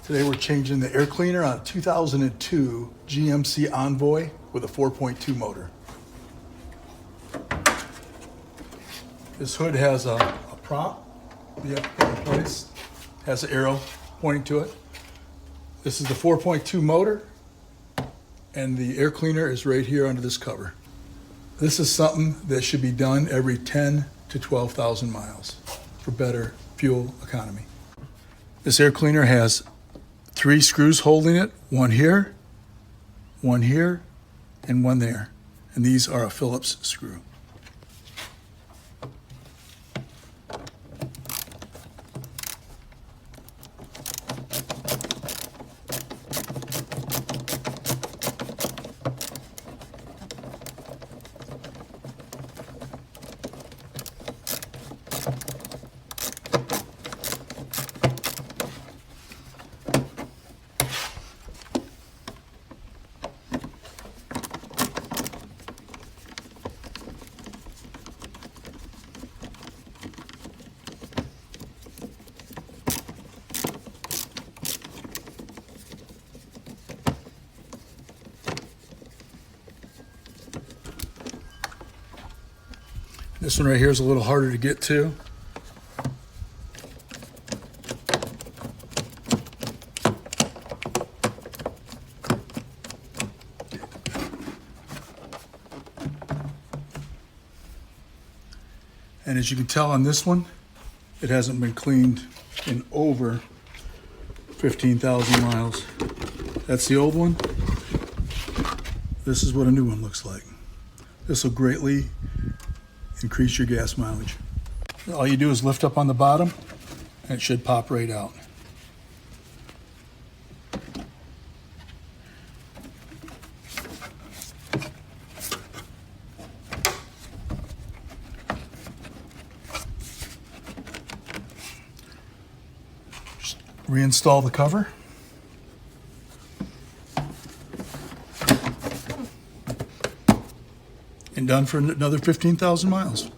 Today we're changing the air cleaner on a 2002 GMC Envoy with a 4.2 motor. This hood has a prop that you have to put in place. Has an arrow pointing to it. This is the 4.2 motor, and the air cleaner is right here under this cover. This is something that should be done every 10 to 12,000 miles for better fuel economy. This air cleaner has 3 screws holding it, one here, and one there. And these are a Phillips screw. This one right here is a little harder to get to. And as you can tell on this one, it hasn't been cleaned in over 15,000 miles. That's the old one. This is what a new one looks like. This will greatly increase your gas mileage. All you do is lift up on the bottom and it should pop right out. Just reinstall the cover. And done for another 15,000 miles.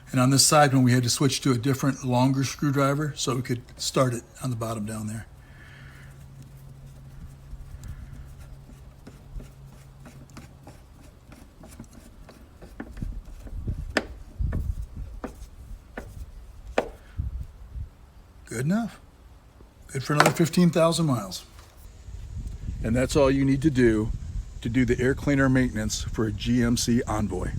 And on this side one, we had to switch to a different, longer screwdriver so we could start it on the bottom down there. Good enough. Good for another 15,000 miles. And that's all you need to do the air cleaner maintenance for a GMC Envoy.